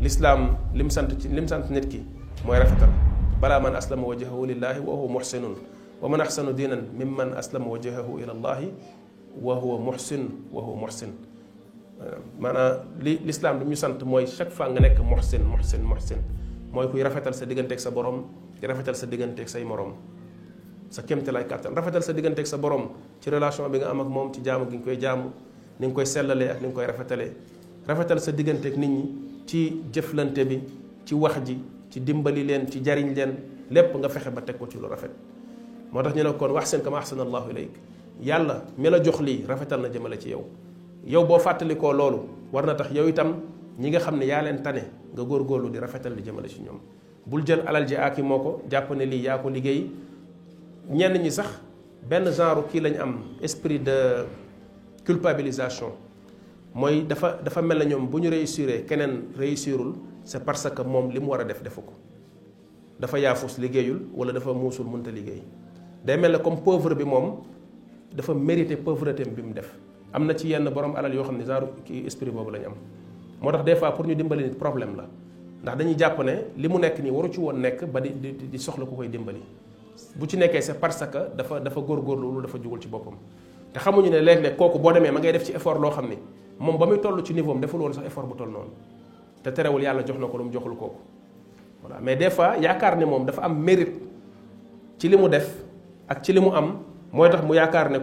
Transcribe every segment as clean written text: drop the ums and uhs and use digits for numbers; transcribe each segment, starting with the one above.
l'islam lim sant nit ki mooy rafetal balaa man aslama wajhahu lillahi wa huwa muhsinun wa man ahsanu diinan mimman aslama wajhahu ila allahi wa huwa muhsin maanaam l'islam li ñu sant mooy chaque fois nga nekk muhsin mooy kuy rafetal sa digganteeg sa borom di rafetal sa digganteeg say morom sa kémte lay kàttan rafetal sa digganteeg sa borom ci relation bi nga am ak moom ci jaamu gi nga koy jaamu ni nga koy sellalee ak ni nga koy rafetalee rafetal sa digganteeg nit ñi ci jëflante bi ci wax ji ci dimbali leen ci jariñ leen lépp nga fexe ba teg ko ci lu rafet moo tax ñu ne kon wax seen kama ahsana allahu ilayk yàlla mi la jox lii rafetal na jëmale ci yow boo fàttalikoo loolu war na tax yow itam ñi nga xam ne yaa leen tane nga góorgóorlu di rafetal di jëmale ci ñoom bul jël alal ji aaki moo ko jàpp ne lii yaa ko liggéey ñenn ñi sax benn genre kii lañ am esprit de culpabilisation mooy dafa mel na ñoom bu ñu réussiree keneen réussirul c'est parce que moom li mu war a def defu ko dafa yaafus liggéeyul wala dafa muusul mënta liggéey day mel ne comme pauvre bi moom dafa mérité pauvreté bi mu def am na ci yenn borom alal yoo xam ne genre kii esprit boobu lañ am moo tax des fois pour ñu dimbali nit problème la ndax dañuy jàpp ne li mu nekk nii waru ci woon nekk ba di soxla ku koy dimbali bu ci nekkee c'est parce que dafa góorgóorlu dafa jugul ci boppam te xamuñu ne léeg-léeg kooku boo demee ma ngay def ci effort loo xam ni moom ba muy toll ci niveau am deful woon sax effort bu toll noonu te terewul yàlla jox na ko lu mu joxul kooku voilà mais des fois yaakaar ne moom dafa am mérite ci li mu def ak ci li mu am mooy tax mu yaakaar ne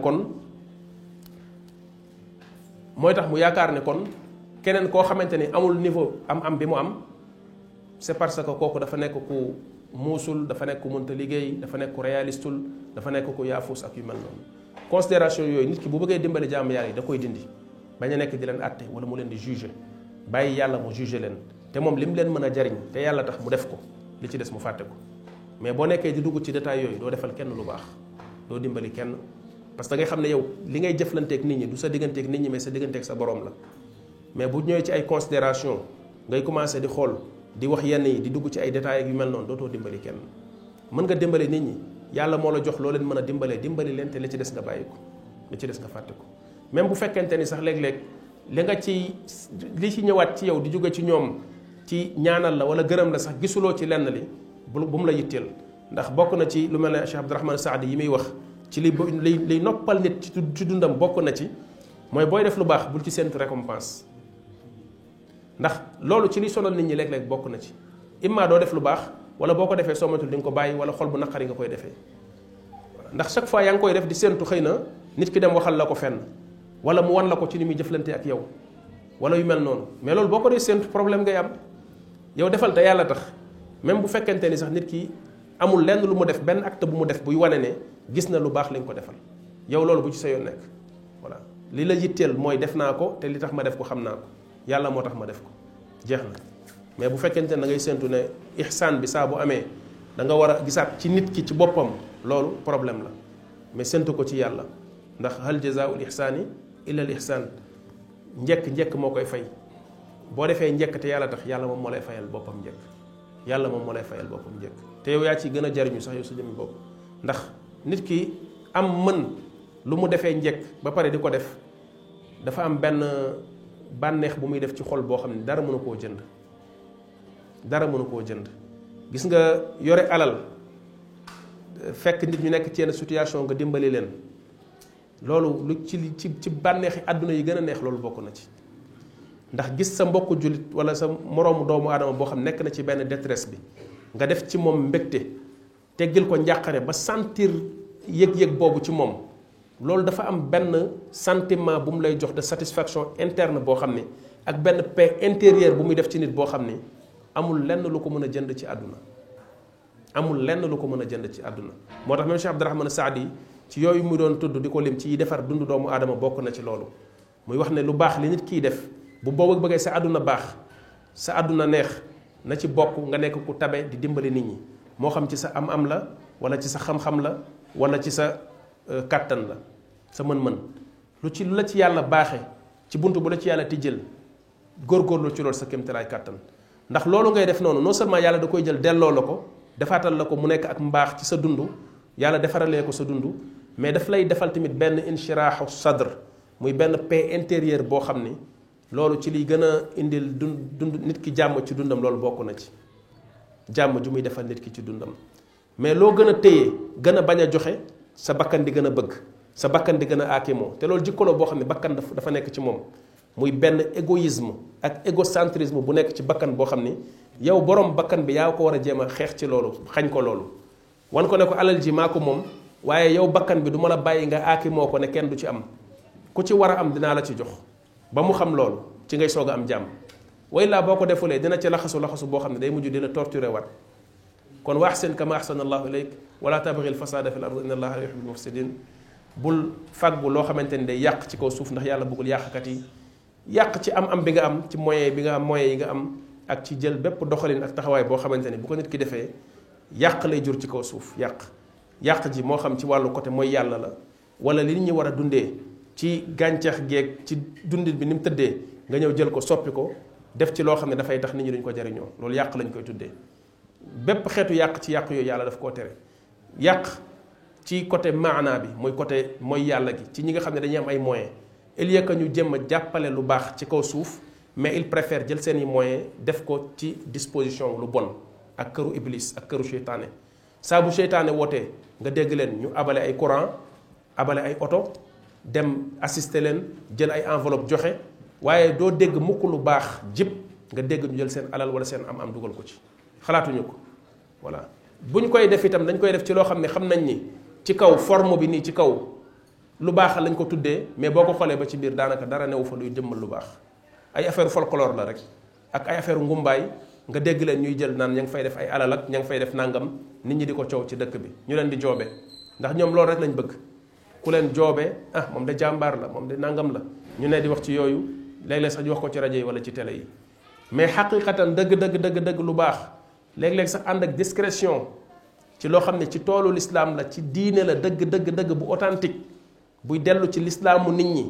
kon keneen koo xamante ni amul niveau am bi mu am c'est parce que kooku dafa nekk ku muusul dafa nekk ku mënta liggéey dafa nekk ku réalistul dafa nekk ku yaafus ak yu mel noonu considération yooyu nit ki bu bëggee dimbali jaamu yàlla yi da koy dindi bañ a nekk di leen àtte wala mu leen di juger bàyyi yàlla mu juger leen te moom li mu leen mën a jariñ te yàlla tax mu def ko li ci des mu fàtte ko mais boo nekkee di dugg ci détails yooyu doo defal kenn lu baax doo dimbali kenn parce que da ngay xam ne yow li ngay jëflanteeg nit ñi du sa digganteeg nit ñi mais sa digganteeg sa borom la mais bu ñëwee ci ay considération ngay commencé di xool di wax yenn yi di dugg ci ay détails yu mel noonu dootoo dimbali kenn mën nga dimbali nit ñi yàlla moo la jox loo leen mën a dimbali leen te li ci des nga bàyyi ko li ci des nga fàtte ko même bu fekkente ni sax léeg-léeg li ci ñëwaat ci yow di jóge ci ñoom ci ñaanal la wala gërëm la sax gisuloo ci lenn li bu mu la yitteel ndax bokk na ci lu mel ne Cheikh Abdourahmane Saadi yi muy wax ci li noppal nit ci dundam bokk na ci mooy booy def lu baax bul ci séntu récompense ndax loolu ci li sonal nit ñi léeg-léeg bokk na ci imma doo def lu baax wala boo ko defee soo matul di nga ko bàyyi wala xol bu naqari nga koy defee ndax chaque fois yaa ngi koy def di séntu xëy na nit ki dem waxal la ko fenn wala mu wan la ko ci ni muy jëflante ak yow wala yu mel noonu mais loolu boo ko dee séntu problème ngay am yow defal te yàlla tax même bu fekkente ni sax nit ki amul lenn lu mu def benn acte bu mu def buy wane ne gis na lu baax li nga ko defal yow loolu bu ci sa yoon nekk voilà li la yitteel mooy def naa ko te li tax ma def ko xam naa ko yàlla moo tax ma def ko jeex na mais bu fekkente ne da ngay séntu ne ihsaan bi saa bu amee da nga war a gisaat ci nit ki ci boppam loolu problème la mais séntu ko ci yàlla ndax hal jazaa'ul ihsaani illa al ihsaan njekk moo koy fay boo defee njekk te yàlla tax yàlla moom moo lay fayal boppam njekk yàlla moom moo lay fayal boppam njekk te yow yaa ci gën a jariñu sax yow sa jëmmi bopp ndax nit ki am mën lu mu defee njekk ba pare di ko def dafa am benn bànneex bu muy def ci xol boo xam ne dara mënu koo jënd gis nga yore alal fekk nit ñu nekk ci yenn situation nga dimbali leen loolu lu ci bànneexi àdduna yi gën a neex loolu bokk na ci ndax gis sa mbokku jullit wala sa moroomu doomu aadama boo xam nekk na ci benn détresse bi nga def ci moom mbégte teggil ko njàqare ba sentir yëg-yëg boobu ci moom loolu dafa am benn sentiment bu mu lay jox de satisfaction interne boo xam ni ak benn paix intérieure bu muy def ci nit boo xam ni amul lenn lu ko mën a jënd ci àdduna moo tax même Cheikh Abdourahmane Saadi ci yooyu muy doon tudd di ko lim ci defar dund doomu aadama bokk na ci loolu muy wax ne lu baax li nit kiy def bu boobu bëggee sa àdduna baax sa àdduna neex na ci bokk nga nekk ku tabe di dimbali nit ñi moo xam ci sa am-am la wala ci sa xam-xam la wala ci sa kàttan la sa mën-mën lu la ci yàlla baaxe ci bunt bu la ci yàlla tijjël góorgóorlu ci loolu sa kéemtalaay kàttan ndax loolu ngay def noonu non seulement yàlla da koy jël delloo la ko defaatal la ko mu nekk ak mbaax ci sa dund yàlla defaralee ko sa dund mais daf lay defal tamit benn inshiraaxu sadr muy benn paix intérieure boo xam ni loolu ci liy gën a indil dund nit ki jàmm ci dundam loolu bokk na ci jàmm ju muy defal nit ki ci dundam. mais loo gën a téye gën a bañ a joxe sa bakkan di gën a bëgg sa bakkan di gën a aakimoo te loolu jikkoloo boo xam ne bakkan dafa nekk ci moom muy benn égoïsme ak égocentrisme bu nekk ci bakkan boo xam ni yow borom bakkan bi yaa ko war a jéem a xeex ci loolu xañ ko loolu wan ko ne ko alal ji maa ko moom waaye yow bakkan bi du ma la bàyyi nga aakimoo ko ne kenn du ci am ku ci war a am dinaa la ci jox ba mu xam loolu ci ngay soog a am jàmm way laa boo ko defulee dina ci laxasu boo xam ne day mujj di la torturer wat kon wa ahsin kama ahsana allahu ilayk wala tabghi al fasada fil ard inna allaha la yuhibbul mufsidin bul fàggu loo xamante ni day yàq ci kaw suuf ndax yàlla bëggul yàqkat yi yàq ci am bi nga am ci moyen bi nga am moyen yi nga am ak ci jël bépp doxalin ak taxawaay boo xamante ni bu ko nit ki defee yàq lay jur ci kaw suuf yàq ji moo xam ci wàllu côté mooy yàlla la wala li nit ñi war a dundee ci gàncax geeg ci dundin bi ni mu tëddee nga ñëw jël ko soppi ko def ci loo xam ne dafay tax nit ñi duñ ko jariñoo loolu yàq lañ koy tuddee bépp xeetu yàq ci yàq yooyu yàlla daf koo tere yàq ci côté maanaa bi mooy côté mooy yàlla gi ci ñi nga xam ne dañuy am ay moyens il y a que ñu jëm a jàppale lu baax ci kaw suuf mais il préfère jël seeni moyens def ko ci disposition lu bon ak këru iblis ak këru seytaane saa bu seytaane wootee nga dégg leen ñu abale ay courant abale ay oto dem assister leen jël ay enveloppe joxe waaye doo dégg mukk lu baax jib nga dégg ñu jël seen alal wala seen am dugal ko ci xalaatuñu ko voilà bu ñu koy def itam dañ koy def ci loo xam ne xam nañ ni ci kaw forme bi nii ci kaw lu baax lañ ko tuddee mais boo ko xoolee ba ci biir daanaka dara newu fa luy jëmmal lu baax ay affaire folklore la rek ak ay affaire ngumbaay nga dégg leen ñuy jël naan ña ngi fay def ay alal ak ña ngi fay def nangam nit ñi di ko coow ci dëkk bi ñu leen di joobe ndax ñoom loolu rek lañ bëgg ku leen joobe ah moom de jàmbaar la moom de nangam la ñu ne di wax ci yooyu léeg-léeg sax ñu wax ko ci rajo yi wala ci télé yi mais xaqiqatan dëgg lu baax léeg-léeg sax ànd ak discrétion ci loo xam ne ci toolu lislaam la ci diine la dëgg bu authentique buy dellu ci lislaamu nit ñi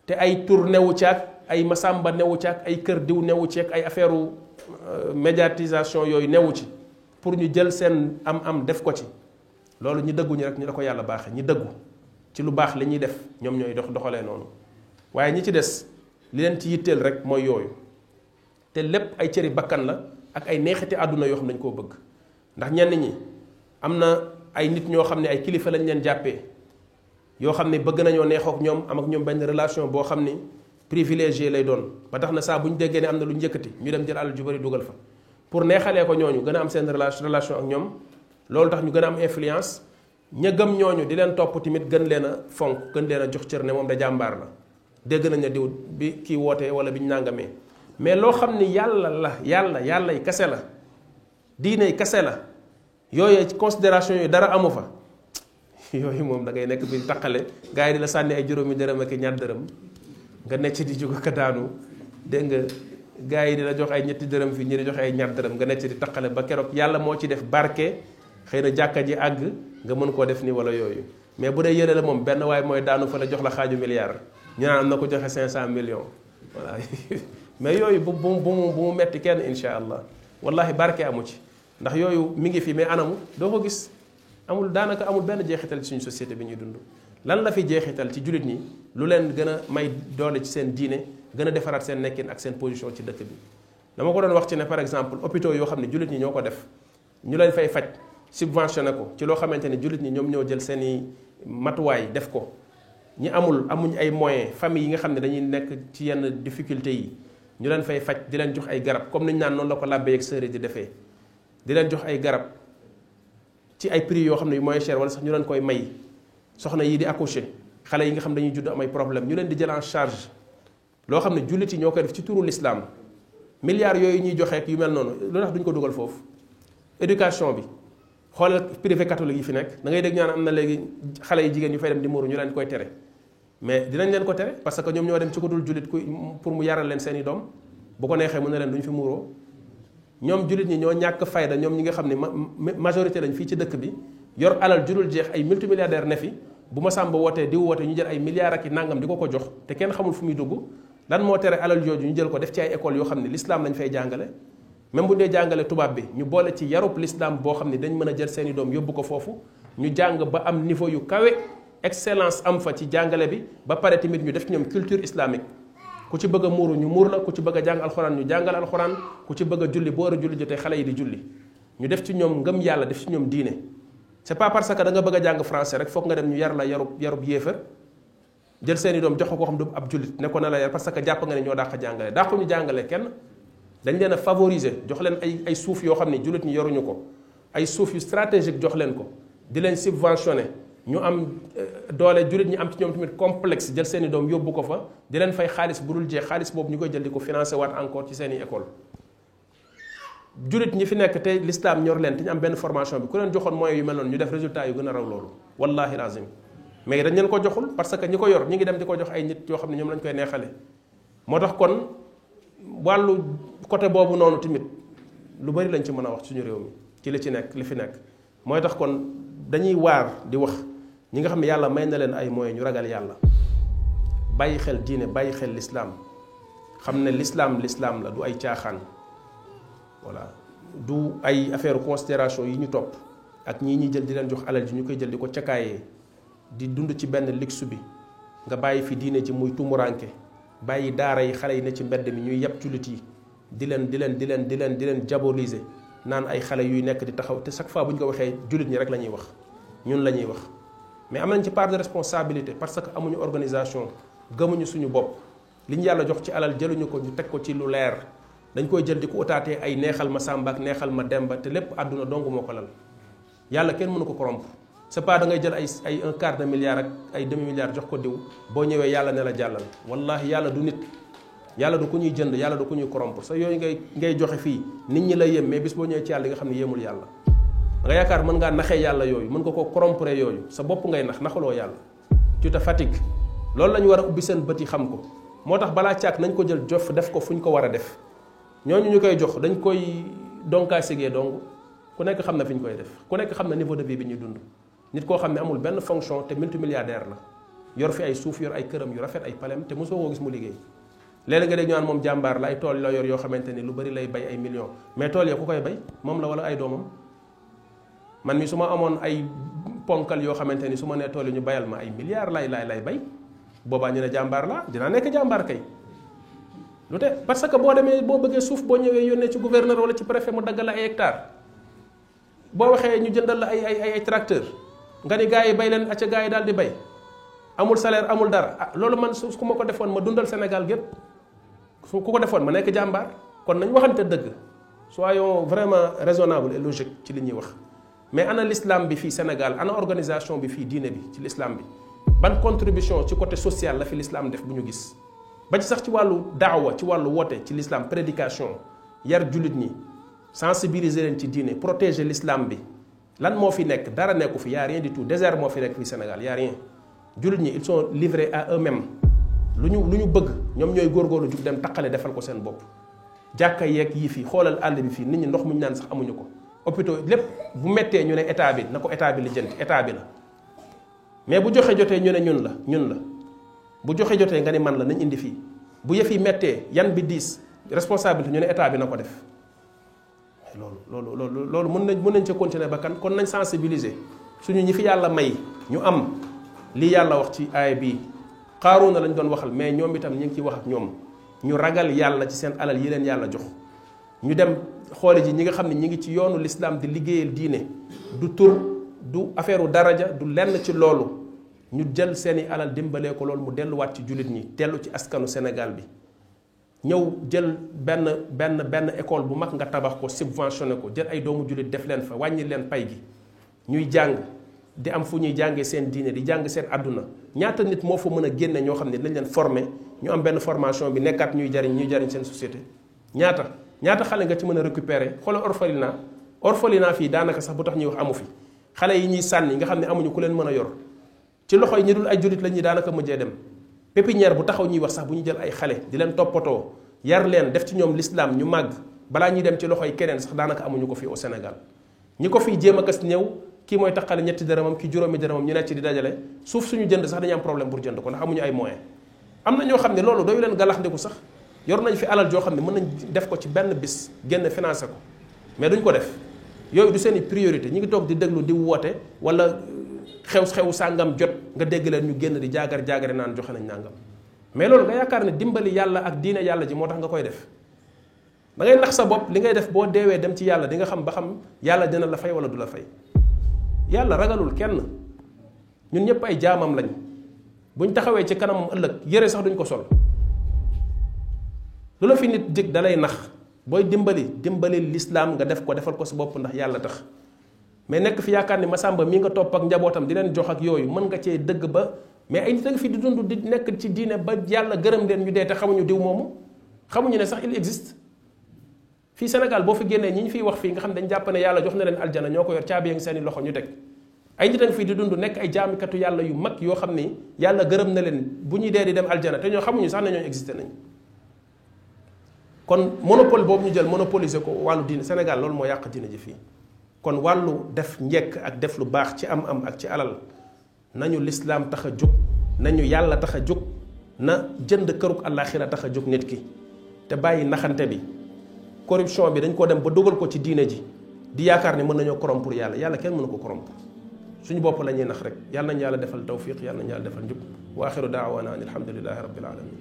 te ay tur newu ci ak ay masamba newu ci ak ay kër diw newu ci ak ay affaire médiatisation yooyu newu ci pour ñu jël seen am def ko ci loolu ñi dëgguñu rek ñu la ko yàlla baaxee ñi dëggu ci lu baax li ñuy def ñoom ñooy doxalee noonu waaye ñi ci des li leen ci yitteel rek mooy yooyu te lépp ay cëri bakkan la ak ay neexiti àdduna yoo xam ne dañu koo bëgg ndax ñenn ñi am na ay nit ñoo xam ne ay kilifa lañ leen jàppee yoo xam ne bëgg nañoo neexoo ak ñoom am ak ñoom benn relation boo xam ni privilégié lay doon ba tax na saa bu ñu déggee ne am na lu njëkkati ñu dem jël alal ju bari dugal fa pour neexalee ko ñooñu gën a am seen relation ak ñoom loolu tax ñu gën a am influence ña gëm ñooñu di leen topp tamit gën leen a fonk gën leen a jox cër ne moom da jàmbaar la dégg nañ ne diw bi kii wootee wala bi ñu nàngamee mais loo xam ni yàlla yi kase la diine yi kase la yooyu considération yooyu dara amu fa yooyu moom da ngay nekk bi taqale gars yi di la sànni ay juróomi dërëm ak ñaar dërëm nga necc di jóg ka daanu dégg nga gars yi di la jox ay ñetti dërëm fii ñi di joxe ay ñaar dërëm nga necc di taqale ba keroog yàlla moo ci def barke xëy na jàkka ji àgg nga mën koo def nii wala yooyu mais bu dee yëre la moom benn waaye mooy daanu fa la jox la xaaju milliard ñu naan am na ko joxe 500 millions voilà mais yooyu bu mu metti kenn insha allah wallahi barke amu ci ndax yooyu mi ngi fi mais anamu doo ko gis daanaka amul benn jeexital ci suñu société bi ñuy dund lan la fi jeexital ci jullit ñi lu leen gën a may doole ci seen diine gën a defaraat seen nekkin ak seen position ci dëkk bi dama ko doon wax ci ne par exemple hôpitaux yoo xam ne jullit ñi ñoo ko def ñu leen fay faj subventionné ko ci loo xamante ne jullit ñi ñoom ñoo jël seeni matuwaay def ko ñi amuñ ay moyens famille yi nga xam ne dañuy nekk ci yenn difficultés yi ñu leen fay faj di leen jox ay garab comme ni ñu naan noonu la ko làbbee ak sëriñ di defee di leen jox ay garab ci ay prix yoo xam ne yu moins cher wala sax ñu leen koy may soxna yi di accoucher xale yi nga xam dañuy judd am ay problème ñu leen di jël en charge loo xam ne jullit yi ñoo koy def ci turu l'islam milliards yooyu ñuy joxe ak yu mel noonu lu tax duñ ko dugal foofu éducation bi xoolal privé catholique yi fi nekk da ngay dégg ñaan am na léegi xale yi jigéen yu fay dem di muuru ñu leen koy tere mais dinañ leen ko tere parce que ñoom ñoo dem ci ko dul jullit pour mu yaral leen seeni doom bu ko neexee mu ne leen duñ fi muuroo ñoom jullit ñi ñoo ñàkk fayda ñoom ñi nga xam ne majorité lañ fii ci dëkk bi yor alal jurul jeex ay multimilliardaire ne fi bu ma sàmba wootee diw woote ñu jël ay milliards ak i nangam di ko jox te kenn xamul fu muy dugg lan moo tere alal jooju ñu jël ko def ci ay école yoo xam ne l'islam lañ fay jàngale même bu dee jàngale tubaab bi ñu boole ci yarub l'islam boo xam ne dañ mën a jël seeni doom yóbbu ko foofu ñu jàng ba am niveau yu kawe excellence am fa ci jàngale bi ba pare tamit ñu def ci ñoom culture islamique ku ci bëgg a muuru ñu muur la, ku ci bëgg a jàng alxuraan ñu jàngal alxuraan, ku ci bëgg a julli boo war a julli jotee xale yi di julli. ñu def ci ñoom ngëm yàlla, def ci ñoom diine. c'est pas parce que da nga bëgg a jàng français rek foog nga dem ñu yar la yarub yéefar jël seeni doom jox ko koo xam du ab jullit ne ko na la yar parce que jàpp nga ne ñoo dàq jàngale. dàqu ñu jàngale kenn, dañ leen a favoriser, jox leen ay suuf yoo xam ne jullit ñi yoruñu ko, ay suuf yu stratégique jox leen ko, di leen subventionné ñu am doole, jullit ñi am ci ñoom tamit complexe, jël seeni doom yóbbu ko fa, di leen fay xaalis bu dul jeex, xaalis boobu ñu koy jël di ko financé waat encore ci seeni école. jullit ñi fi nekk te l'islam ñor leen te ñu am benn formation bi ku leen joxoon moyens yu mel noonu ñu def résultat yu gën a raw loolu wallahi lazim. mais dañ leen ko joxul parce que ñi ko yor ñi ngi dem di ko jox ay nit yoo xam ne ñoom lañ koy neexale. moo tax kon wàllu côté boobu noonu tamit lu bari lañ ci mën a wax suñu réew mi ci li ci nekk li fi nekk. mooy tax kon dañuy waar di wax ñi nga xam ne yàlla may na leen ay moyens ñu ragal yàlla, bàyyi xel diine, bàyyi xel l'islam, xam ne l'islam la du ay caaxaan. voilà du ay affaire considération yi ñu topp ak ñii ñuy jël di leen jox alal ji ñu koy jël di ko cakaayee di dund ci benn luxe bi. nga bàyyi fi diine ji muy tumuranke, bàyyi daara yi xale yi ne ci mbedd mi ñuy yàpp jullit yi di leen diaboliser naan ay xale yuy nekk di taxaw te chaque fois bu ñu ko waxee jullit ñi rek la ñuy wax, ñun la ñuy wax. mais am nañ ci part de responsabilité parce que amuñu organisation, gëmuñu suñu bopp, li ñu yàlla jox ci alal jëluñu ko ñu teg ko ci lu leer. dañ koy jël di ko utaatee ay neexal ma Samba ak neexal ma Demba te lépp àdduna dong moo ko lal. yàlla kenn mënu ko corrompre. c'est pas da ngay jël ay un quart de milliard ak ay demi milliard jox ko diw boo ñëwee yàlla ne la jàllal. wallahi yàlla du nit, yàlla du ko ñuy jënd, yàlla du ko ñuy corrompre. sa yooyu ngay joxe fii nit ñi la yem, mais bis boo ñëwee ci yàlla nga xam ne yemul yàlla. da nga yaakaar mën ngaa naxee yàlla yooyu, mën nga koo corrompre yooyu, sa bopp ngay naxaloo yàlla. tu te fatigues. loolu la ñu war a ubbi seen bët yi xam ko. moo tax balaa caag nañ ko jël jof def ko fu ñu ko war a def. ñooñu ñu koy jox dañ koy donkaa sigee dong ku nekk xam na fi ñu koy def, ku nekk xam na niveau de vie bi ñuy dund. nit koo xam ne amul benn fonction te multimilliardaire la, yor fi ay suuf, yor ay këram yu rafet, ay palem, te mosoo koo gis mu liggéey. léeg-léeg nga dégg ñu naan moom jàmbaar la, ay tool la yor yoo xamante ni lu bari lay bay ay millions, mais tool ya ku koy bay moom la wala ay doomam. man mi su ma amoon ay ponkal yoo xamante ni su ma nee tool yi ñu bayal ma ay milliards lay bay, boobaa ñu ne jàmbaar la, dinaa nekk jàmbaar kay. lu te parce que boo demee boo bëggee suuf boo ñëwee yónnee ci gouverneur wala ci préfet mu daggal la ay hectare, boo waxee ñu jëndal la ay tracteur nga ni gars yi bay leen acca gars yi daal di bay, amul salaire amul dara. ah loolu man su ku ma ko defoon ma dundal Sénégal gépp, su ku ko defoon ma nekk jàmbaar. kon nañ waxante dëgg, soyons vraiment raisonnable et logique ci li ñuy wax. mais ana l'islam bi fii Sénégal, ana organisation bi fii diine bi ci l'islam bi, ban contribution ci côté social la fi l'islam def bu ñu gis. ba ci sax ci wàllu daawa, ci wàllu woote ci l'islam, prédication, yar jullit ñi, sensibiliser leen ci diine, protéger l'islam bi. lan moo fi nekk? dara nekku fi, y a rien du tout. désert moo fi nekk fii Sénégal, y a rien. jullit ñi ils sont livrés à eux-mêmes. lu ñu bëgg ñoom ñooy góorgóorlu jug dem taqale defal ko seen bopp. jàkka yeeg yi fii, xoolal àll bi fii, nit ñi ndox mu ñu naan sax amuñu ko. hôpitaux lépp bu mettee ñu ne état bi na ko état bi lijjanti, état bi la. mais bu joxe jotee ñu ne ñun la. bu joxe jotee nga ni man la nañ indi fii. bu yëf yi mettee yan bi diis responsabilité ñu ne état bi na ko def. loolu mën nañ ca continuer ba kan. kon nañ sensibiliser suñu ñi fi yàlla may ñu am li yàlla wax ci aaya bii. Qaaruuna lañ doon waxal, mais ñoom itam ñu ngi ciy wax ak ñoom ñu ragal yàlla ci seen alal yi leen yàlla jox. ñu dem xoole ji ñi nga xam ne ñi ngi ci yoonu l'islam di liggéeyal diine, du tur du affaire daraja du lenn ci loolu. ñu jël seeni alal dimbalee ko loolu mu delluwaat ci jullit ñi, dellu ci askanu Sénégal bi. ñëw jël benn école bu mag nga tabax ko, subventionné ko, jël ay doomu jullit def leen fa, wàññi leen pay gi ñuy jàng di am fu ñuy jàngee seen diine, di jàng seen àdduna. ñaata nit moo fa mën a génne ñoo xam ne dañ leen formé ñu am benn formation bi nekkaat ñuy jariñ seen société. ñaata xale nga ci mën a récupérer. xoolal orphelinat fii daanaka sax bu tax ñuy wax amu fi. xale yi ñuy sànni nga xam ne amuñu ku leen mën a yor ci loxo yi ñi dul ay jullit la ñuy daanaka mujjee dem. pépinière bu taxaw ñuy wax sax bu ñu jël ay xale di leen toppatoo yar leen def ci ñoom l'islam ñu màgg balaa ñuy dem ci loxo yi keneen sax daanaka amuñu ko fii au Sénégal. ñi ko fii jéem a kës ñëw kii mooy taxale ñetti dërëmam kii juróomi dërëmam ñu nekk ci di dajale suuf suñu jënd sax dañu am problème pour jënd ko ndax amuñu ay moyens. am na ñoo xam ne loolu doyu leen galaxndiku sax yor nañ fi alal joo xam ne mën nañ def ko ci benn bis génn financé ko mais duñ ko def. yooyu du seen i priorité ñi ngi toog di déglu di woote wala xew sàngam jot nga dégg leen ñu génn di jaagare naan joxe nañ nangam. mais loolu nga yaakaar ne dimbali yàlla ak diine yàlla ji moo tax nga koy def da ngay nax sa bopp. li ngay def boo deewee dem ci yàlla di nga xam ba xam yàlla dina la fay wala du la fay. yàlla ragalul kenn, ñun ñëpp ay jaamam lañ. buñ taxawee ci kanamam ëllëg yére sax duñ ko sol. lu la fi nit dig dalay nax. booy dimbali lislaam nga def ko defal ko sa bopp ndax yàlla tax. mais nekk fi yaakaar ni Masamba mi nga topp ak njabootam di leen jox ak yooyu mën nga cee dëgg ba mais ay nit a nga fi di dund di nekk ci diine ba yàlla gërëm leen ñu dee te xamuñu diw moomu xamuñu ne sax il existe. fii Sénégal boo fi génnee ñi ñu fiy wax fii nga xam dañ jàpp ne yàlla jox na leen aljana ñoo ko yor caabi ak seeni loxo ñu teg ay nit a nga fi di dund nekk ay jaamikatu yàlla yu mag yoo xam ni yàlla gërëm na leen bu ñuy dee di dem aljana te ñoo xamuñu sax ne ñoo existé nañ. kon monopole boobu ñu jël monopoliser ko wàllu diine Sénégal loolu moo yàq diine ji fii. kon wàllu def njekk ak def lu baax ci am-am ak ci alal nañu lislaam tax a jóg nañu yàlla tax a jóg na jënd këruk àllaaxira tax a jóg nit ki te bàyyi naxante bi. corruption bi dañ ko dem ba dugal ko ci diine ji di yaakaar ne mën nañoo corrompre yàlla yàlla kenn mënu ko corrompre suñu bopp la ñuy nax rek yàlla nañu yàlla defal tawfiq yàlla nañu yàlla defal njub wa axiru daawaana an alhamdulillahi rabbil alamin